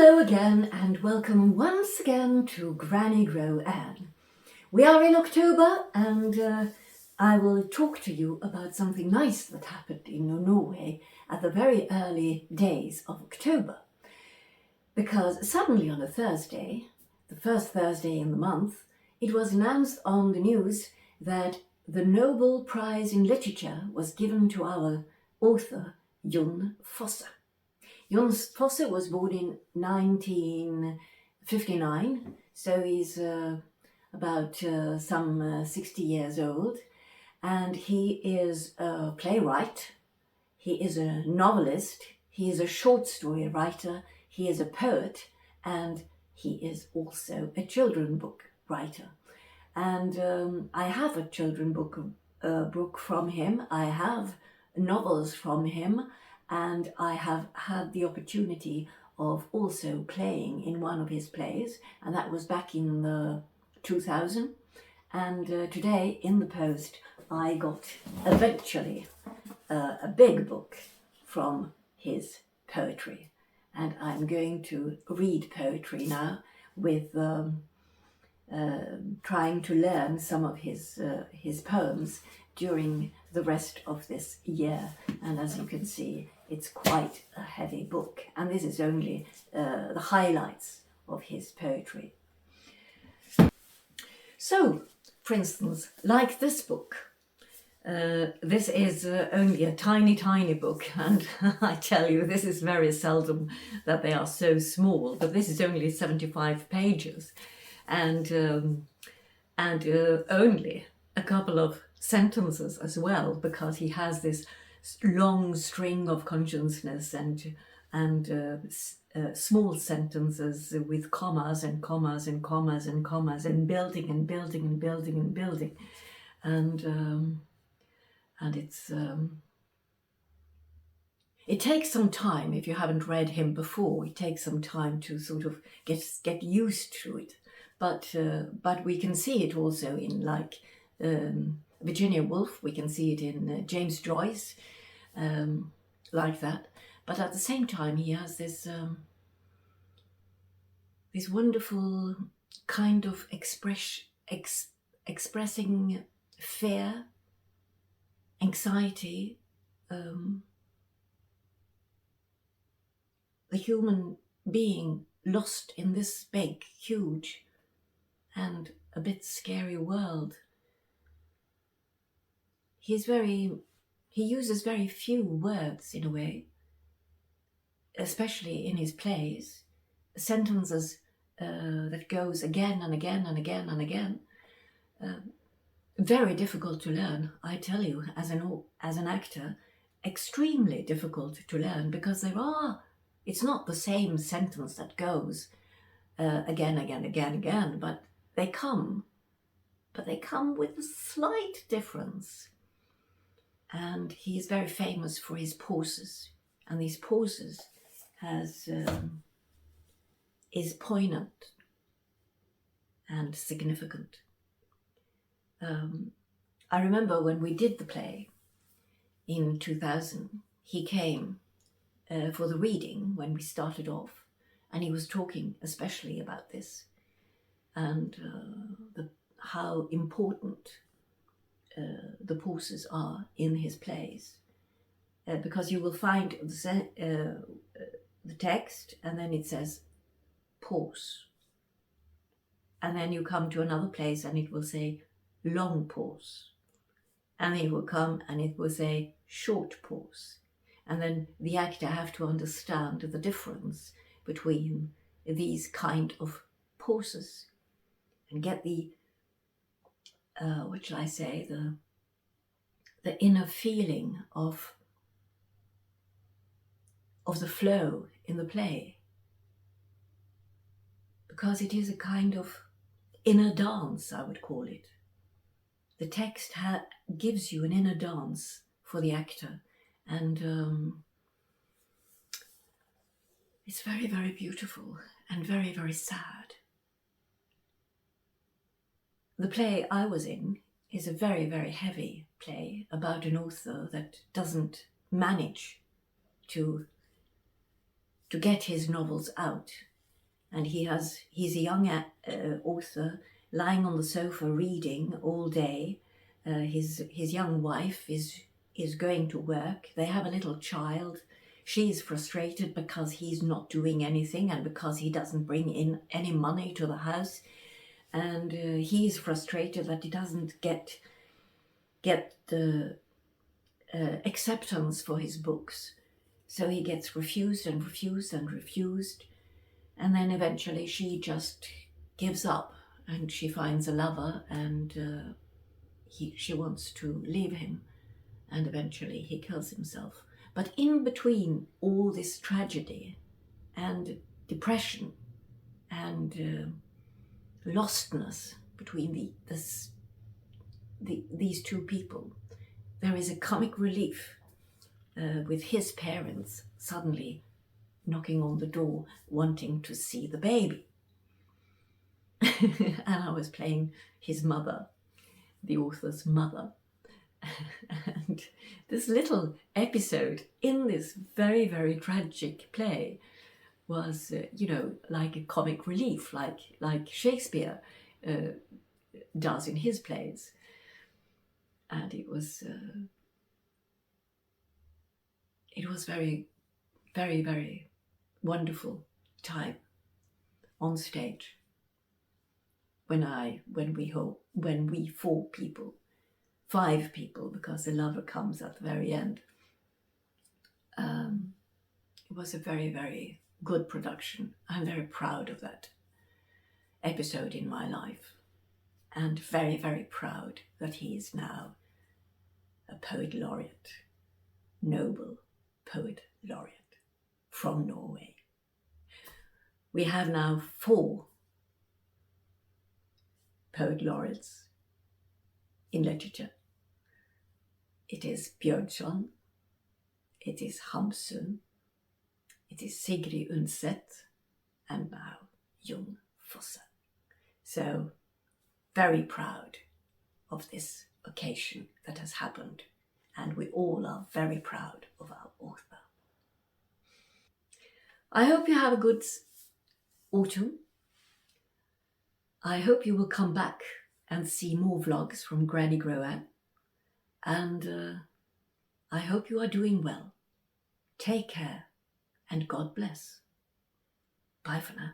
Hello again and welcome once again to Granny Grow Anne. We are in October and I will talk to you about something nice that happened in Norway at the very early days of October. Because suddenly on a Thursday, the first Thursday in the month, it was announced on the news that the Nobel Prize in Literature was given to our author, Jon Fosse. Jon Fosse was born in 1959, so he's about some 60 years old, and he is a playwright, he is a novelist, he is a short story writer, he is a poet, and he is also a children's book writer. And I have a children's book from him, I have novels from him, and I have had the opportunity of also playing in one of his plays, and that was back in the 2000. And today in the post I got eventually a big book from his poetry, and I'm going to read poetry now with trying to learn some of his poems during the rest of this year. And as you can see, it's quite a heavy book, and this is only the highlights of his poetry. So, for instance, like this book, this is only a tiny book, and I tell you, this is very seldom that they are so small, but this is only 75 pages, and only a couple of sentences as well, because he has this long string of consciousness and small sentences with commas and commas and commas and commas and building and building and building and building, and it's it takes some time. If you haven't read him before, it takes some time to sort of get used to it, but we can see it also in like Virginia Woolf, we can see it in James Joyce, like that. But at the same time, he has this wonderful kind of expressing fear, anxiety, the human being lost in this big, huge, and a bit scary world. He uses very few words in a way, especially in his plays, sentences that goes again and again and again and again. Very difficult to learn, I tell you, as an actor, extremely difficult to learn, because it's not the same sentence that goes again, but they come with a slight difference. And he is very famous for his pauses, and these pauses is poignant and significant. I remember when we did the play in 2000, he came for the reading when we started off, and he was talking especially about this and how important the pauses are in his plays, because you will find the text, and then it says pause, and then you come to another place and it will say long pause, and then it will come and it will say short pause, and then the actor have to understand the difference between these kind of pauses and get the what shall I say, the inner feeling of the flow in the play, because it is a kind of inner dance, I would call it. The text gives you an inner dance for the actor, and it's very, very beautiful and very, very sad. The play I was in is a very, very heavy play about an author that doesn't manage to get his novels out and he's a young author lying on the sofa reading all day. His young wife is going to work. They have a little child. She's frustrated because he's not doing anything and because he doesn't bring in any money to the house. And he's frustrated that he doesn't get the acceptance for his books. So he gets refused and refused and refused. And then eventually she just gives up and she finds a lover, and she wants to leave him. And eventually he kills himself. But in between all this tragedy and depression and lostness between these two people, there is a comic relief with his parents suddenly knocking on the door wanting to see the baby. And I was playing his mother, the author's mother. And this little episode in this very, very tragic play was, like a comic relief, like Shakespeare does in his plays. And it was very, very, very wonderful time on stage when we five people, because the lover comes at the very end. It was a very, very good production. I'm very proud of that episode in my life, and very, very proud that he is now a poet laureate, Nobel poet laureate from Norway. We have now 4 poet laureates in literature. It is Bjørnson, it is Hamsun, it is Sigrid Undset, and now Jon Fosse. So very proud of this occasion that has happened, and we all are very proud of our author. I hope you have a good autumn. I hope you will come back and see more vlogs from Granny Groan, and I hope you are doing well. Take care and God bless. Bye for now.